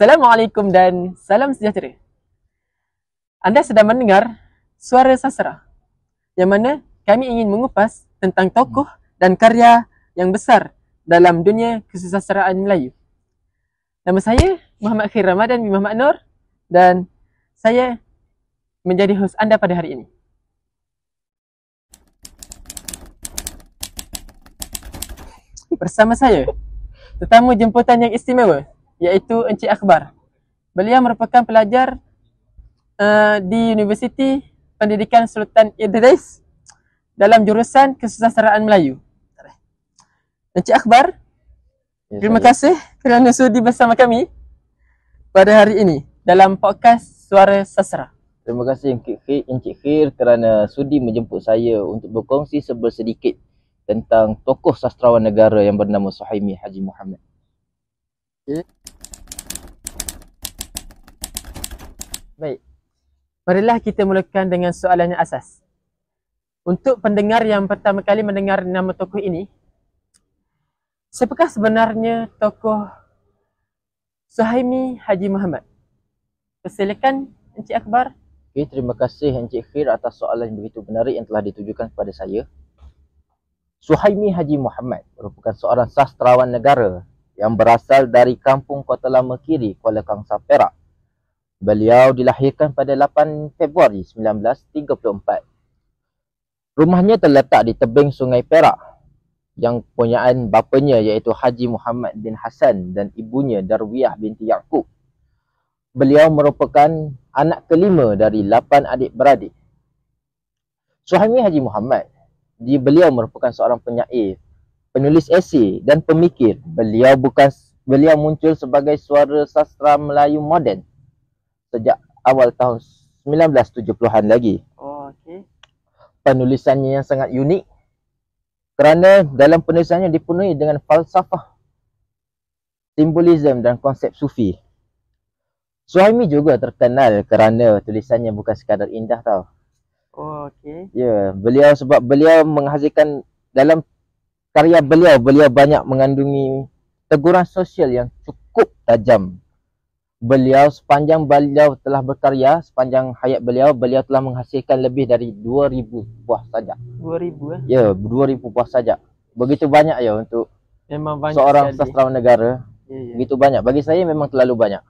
Assalamualaikum dan salam sejahtera. Anda sedang mendengar Suara Sastra, yang mana kami ingin mengupas tentang tokoh dan karya yang besar dalam dunia kesusastraan Melayu. Nama saya Muhammad Khair Ramadan bin Muhammad Nur dan saya menjadi hos anda pada hari ini. Bersama saya, tetamu jemputan yang istimewa, iaitu Encik Akbar. Beliau merupakan pelajar di Universiti Pendidikan Sultan Idris dalam jurusan Kesusastraan Melayu. Encik Akbar, terima kasih kerana sudi bersama kami pada hari ini dalam podcast Suara Sastra. Terima kasih Encik Khair kerana sudi menjemput saya untuk berkongsi sedikit tentang tokoh sastrawan negara yang bernama Suhaimi Haji Muhammad. Okay. Baik, marilah kita mulakan dengan soalan yang asas. Untuk pendengar yang pertama kali mendengar nama tokoh ini, siapakah sebenarnya tokoh Suhaimi Haji Muhammad? Persilakan Encik Akbar. Okay, terima kasih Encik Khair atas soalan yang begitu menarik yang telah ditujukan kepada saya. Suhaimi Haji Muhammad merupakan seorang sastrawan negara yang berasal dari kampung Kota Lama Kiri, Kuala Kangsar, Perak. Beliau dilahirkan pada 8 Februari 1934. Rumahnya terletak di tebing Sungai Perak yang kepunyaan bapanya iaitu Haji Muhammad bin Hassan dan ibunya Darwiyah binti Yaqub. Beliau merupakan anak kelima dari 8 adik-beradik. Suhaimi Haji Muhammad, beliau merupakan seorang penyair, penulis esei dan pemikir. Beliau muncul sebagai suara sastra Melayu moden sejak awal tahun 1970-an lagi. Oh, okey. Penulisannya yang sangat unik kerana dalam penulisannya dipenuhi dengan falsafah, simbolisme dan konsep sufi. Suhaimi juga terkenal kerana tulisannya bukan sekadar indah tau. Oh, okey. Ya, sebab beliau menghasilkan dalam karya beliau banyak mengandungi teguran sosial yang cukup tajam. Sepanjang beliau telah berkarya, sepanjang hayat beliau telah menghasilkan lebih dari 2000 buah sajak. 2000 Ya, 2000 buah sajak. Begitu banyak ya untuk memang banyak seorang sekali. sastrawan negara. Ya. Begitu banyak. Bagi saya memang terlalu banyak.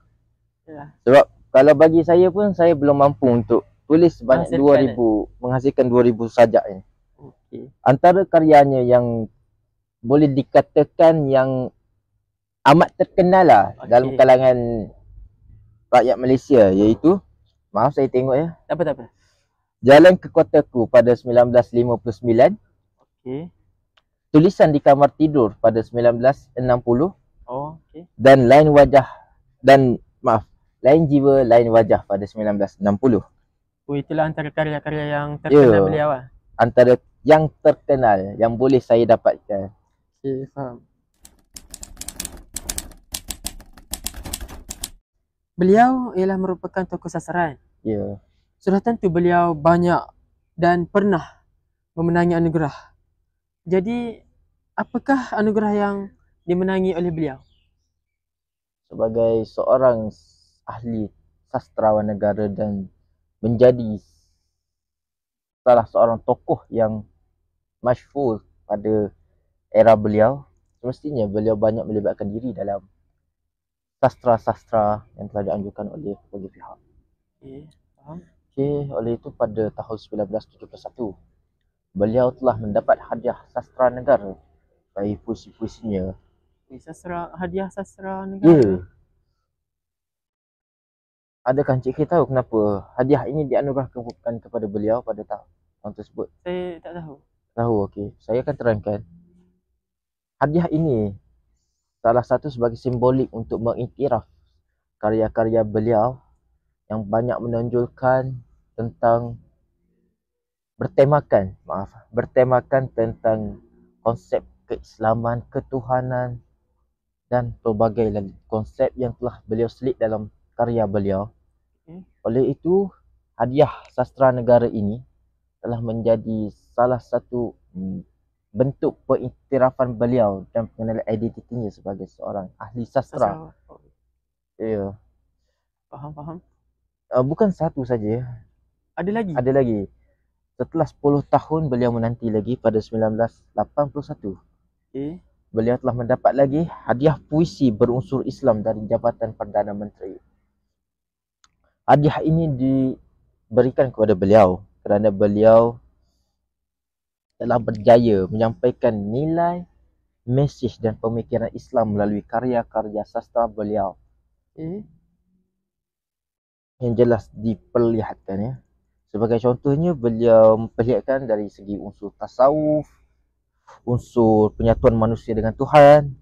Ya. Sebab kalau bagi saya pun, saya belum mampu untuk tulis sebanyak 2000, menghasilkan 2000 sajak ini. Okay. Antara karyanya yang boleh dikatakan yang amat terkenal lah dalam kalangan rakyat Malaysia, iaitu, maaf saya tengok ya. Tak apa. Jalan ke Kotaku pada 1959. Okey. Tulisan di Kamar Tidur pada 1960. Oh, okey. Dan Lain Jiwa Lain Wajah pada 1960. Oh, itulah antara karya-karya yang terkenal beliau lah. Antara yang terkenal yang boleh saya dapatkan. Okey, faham. Beliau ialah merupakan tokoh sastrawan. Ya. Sudah tentu beliau banyak dan pernah memenangi anugerah. Jadi, apakah anugerah yang dimenangi oleh beliau? Sebagai seorang ahli sastrawan negara dan menjadi salah seorang tokoh yang masyhur pada era beliau, semestinya beliau banyak melibatkan diri dalam sastra-sastra yang telah dianjurkan oleh berbagai pihak. Faham. Oleh itu pada tahun 1971, beliau telah mendapat hadiah sastra negara bagi puisi-puisinya. Hadiah sastra negara? Ya. Adakah Encik Khair tahu kenapa hadiah ini dianugerahkan kepada beliau pada tahun tersebut? Saya tak tahu. Tahu, okey. Saya akan terangkan. Hadiah ini salah satu sebagai simbolik untuk mengiktiraf karya-karya beliau yang banyak menonjolkan tentang bertemakan tentang konsep keislaman, ketuhanan dan pelbagai lagi konsep yang telah beliau selit dalam karya beliau. Oleh itu, hadiah sastra negara ini telah menjadi salah satu bentuk pengiktirafan beliau dan pengenalan identitinya sebagai seorang ahli sastra. Ya. Faham. Bukan satu saja. Ada lagi? Ada lagi. Setelah 10 tahun beliau menanti lagi pada 1981. Okay. Beliau telah mendapat lagi hadiah puisi berunsur Islam dari Jabatan Perdana Menteri. Hadiah ini diberikan kepada beliau kerana beliau telah berjaya menyampaikan nilai, mesej dan pemikiran Islam melalui karya-karya sastra beliau. Yang jelas diperlihatkan ya. Sebagai contohnya, beliau memperlihatkan dari segi unsur tasawuf, unsur penyatuan manusia dengan Tuhan,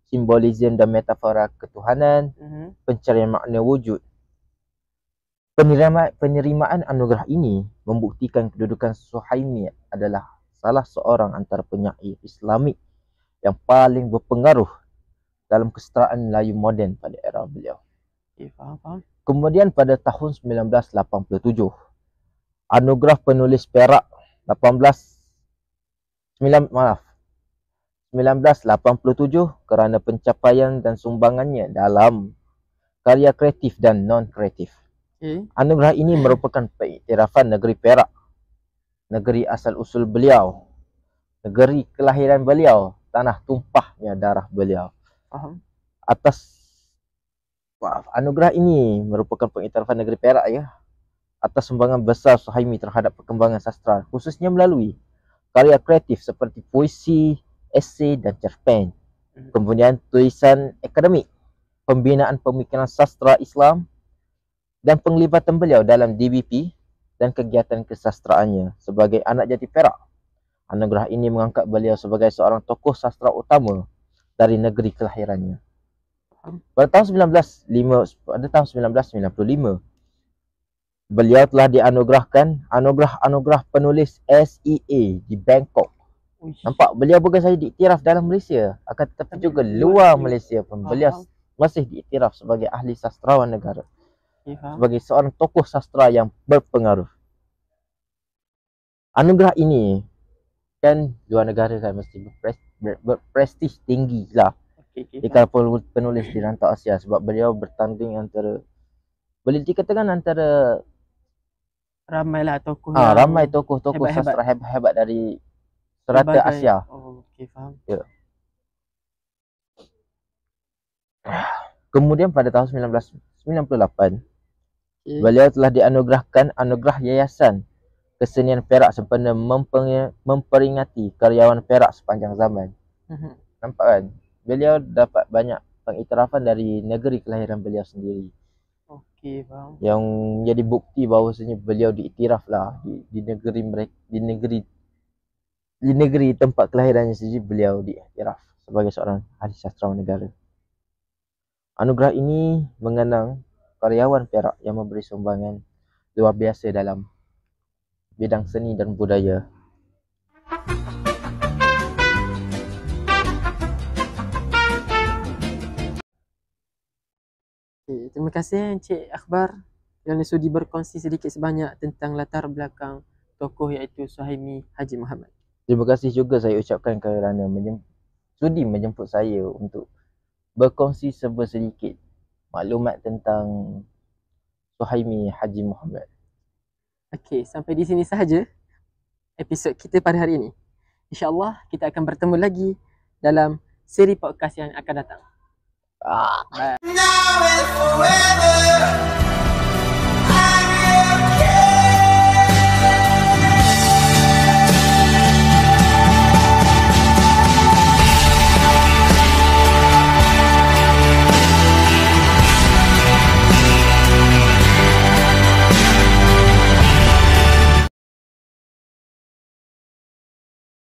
simbolisme dan metafora ketuhanan, pencarian makna wujud. Penerimaan anugerah ini membuktikan kedudukan Suhaimi adalah salah seorang antara penyair Islamik yang paling berpengaruh dalam kesetaraan Melayu moden pada era beliau. Faham. Kemudian pada tahun 1987, anugerah penulis Perak 1987 kerana pencapaian dan sumbangannya dalam karya kreatif dan non-kreatif. Anugerah ini merupakan pengiktirafan negeri Perak, negeri asal-usul beliau, negeri kelahiran beliau, tanah tumpahnya darah beliau. Faham. Anugerah ini merupakan pengiktirafan negeri Perak ya, atas sumbangan besar Suhaimi terhadap perkembangan sastra, khususnya melalui karya kreatif seperti puisi, esei dan cerpen. Kemudian tulisan akademik, pembinaan pemikiran sastra Islam dan penglibatan beliau dalam DBP dan kegiatan kesastraannya sebagai anak jati Perak. Anugerah ini mengangkat beliau sebagai seorang tokoh sastra utama dari negeri kelahirannya. Pada tahun 1995, beliau telah dianugerahkan anugerah penulis SEA di Bangkok. Nampak, beliau bukan sahaja diiktiraf dalam Malaysia, akan tetapi juga luar Malaysia pun beliau masih diiktiraf sebagai ahli sastrawan negara, sebagai seorang tokoh sastra yang berpengaruh. Anugerah ini kan luar negara kan mesti berprestij tinggi lah di kalangan penulis di rantau Asia, sebab beliau bertanding antara, boleh dikatakan antara ramailah tokoh ramai tokoh-tokoh sastra hebat dari serata Asia. Faham. Ya. Kemudian pada tahun 1998, beliau telah dianugerahkan anugerah Yayasan Kesenian Perak sempena memperingati karyawan Perak sepanjang zaman. Nampak kan? Beliau dapat banyak pengiktirafan dari negeri kelahiran beliau sendiri. Faham. Yang menjadi bukti bahawasanya beliau diiktiraf lah di negeri mereka, di negeri tempat kelahirannya sendiri beliau diiktiraf sebagai seorang ahli sastrawan negara. Anugerah ini mengenang karyawan Perak yang memberi sumbangan luar biasa dalam bidang seni dan budaya. Terima kasih Encik Akhbar kerana sudi berkongsi sedikit sebanyak tentang latar belakang tokoh iaitu Suhaimi Haji Muhammad. Terima kasih juga saya ucapkan kerana sudi menjemput saya untuk berkongsi sedikit maklumat tentang Suhaimi Haji Muhammad. Okey, sampai di sini sahaja episod kita pada hari ini. InsyaAllah kita akan bertemu lagi dalam siri podcast yang akan datang. Ah. Bye.